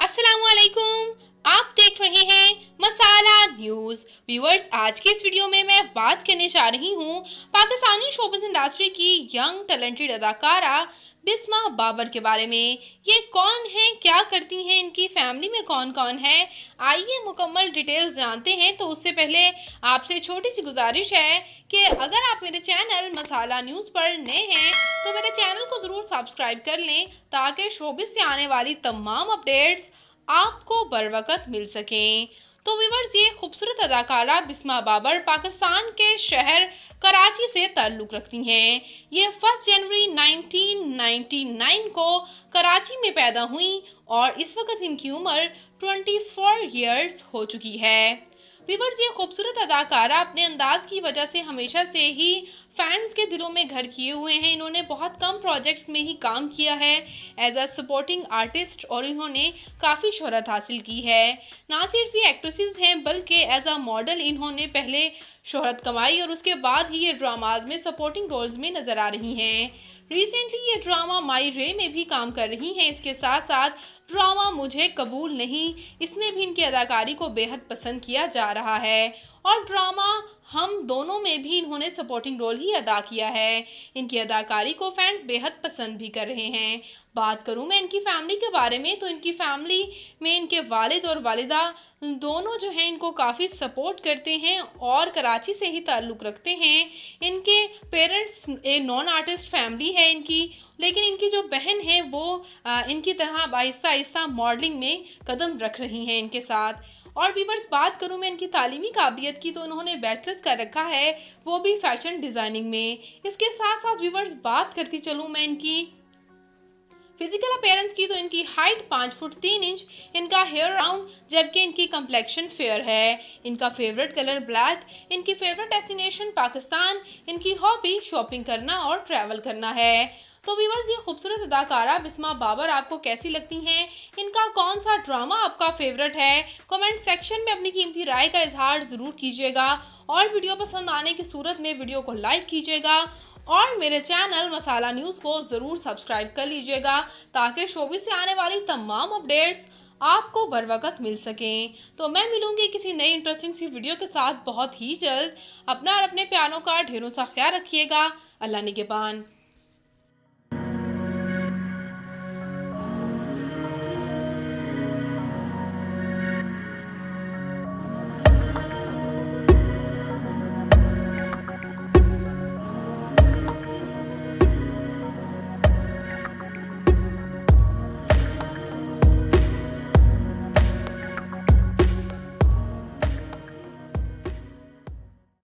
अस्सलामुअलैकुम। आप देख रहे हैं मसाला न्यूज़। व्यूअर्स, आज की इस वीडियो में मैं बात करने जा रही हूँ पाकिस्तानी शोबिज़ इंडस्ट्री की यंग टैलेंटेड अदाकारा बिस्मा बाबर के बारे में। ये कौन है, क्या करती हैं, इनकी फैमिली में कौन कौन है, आइए मुकम्मल डिटेल्स जानते हैं। तो उससे पहले आपसे छोटी सी गुजारिश है कि अगर आप मेरे चैनल मसाला न्यूज़ पर नए हैं तो मेरे चैनल को ज़रूर सब्सक्राइब कर लें ताकि शोबिज़ से आने वाली तमाम अपडेट्स आपको बरवकत मिल सकें। तो व्यूअर्स, ये खूबसूरत अदाकारा बिस्मा बाबर पाकिस्तान के शहर कराची से ताल्लुक़ रखती हैं। ये 1 जनवरी 1999 को कराची में पैदा हुई और इस वक्त इनकी उम्र 24 ईयर्स हो चुकी है। व्यूअर्स, ये खूबसूरत अदाकारा अपने अंदाज की वजह से हमेशा से ही फैंस के दिलों में घर किए हुए हैं। इन्होंने बहुत कम प्रोजेक्ट्स में ही काम किया है एज अ सपोर्टिंग आर्टिस्ट और इन्होंने काफ़ी शोहरत हासिल की है। ना सिर्फ ये एक्ट्रेसेस हैं बल्कि एज अ मॉडल इन्होंने पहले शोहरत कमाई और उसके बाद ही ये ड्रामाज में सपोर्टिंग रोल्स में नज़र आ रही हैं। रिसेंटली ये ड्रामा माई रे में भी काम कर रही हैं। इसके साथ साथ ड्रामा मुझे कबूल नहीं, इसमें भी इनकी अदाकारी को बेहद पसंद किया जा रहा है और ड्रामा हम दोनों में भी इन्होंने सपोर्टिंग रोल ही अदा किया है। इनकी अदाकारी को फैंस बेहद पसंद भी कर रहे हैं। बात करूं मैं इनकी फैमिली के बारे में तो इनकी फैमिली में इनके वालिद और वालिदा दोनों जो हैं इनको काफ़ी सपोर्ट करते हैं और कराची से ही ताल्लुक़ रखते हैं। इनके पेरेंट्स एक नॉन आर्टिस्ट फैमिली है इनकी, लेकिन इनकी जो बहन है वो इनकी तरह आहिस्ता आहिस्ता मॉडलिंग में कदम रख रही हैं इनके साथ। और व्यूअर्स, बात करूं मैं इनकी तालीमी काबिलियत की तो उन्होंने बैचलर्स कर रखा है, वो भी फैशन डिज़ाइनिंग में। इसके साथ साथ व्यूअर्स, बात करती चलूं मैं इनकी फिजिकल अपीयरेंस की तो इनकी हाइट 5 फुट 3 इंच, इनका हेयर राउंड जबकि इनकी कंप्लेक्शन फेयर है। इनका फेवरेट कलर ब्लैक, इनकी फेवरेट डेस्टिनेशन पाकिस्तान, इनकी हॉबी शॉपिंग करना और ट्रैवल करना है। तो व्यूअर्स, ये खूबसूरत अदाकारा बिस्मा बाबर आपको कैसी लगती हैं? इनका कौन सा ड्रामा आपका फेवरेट है? कमेंट सेक्शन में अपनी कीमती राय का इजहार ज़रूर कीजिएगा और वीडियो पसंद आने की सूरत में वीडियो को लाइक कीजिएगा और मेरे चैनल मसाला न्यूज़ को ज़रूर सब्सक्राइब कर लीजिएगा ताकि शोबिज़ से आने वाली तमाम अपडेट्स आपको बर वक्त मिल सकें। तो मैं मिलूंगी किसी नई इंटरेस्टिंग सी वीडियो के साथ बहुत ही जल्द। अपना और अपने प्यारों का ढेरों सा ख्याल रखिएगा। अल्लाह निगहबान।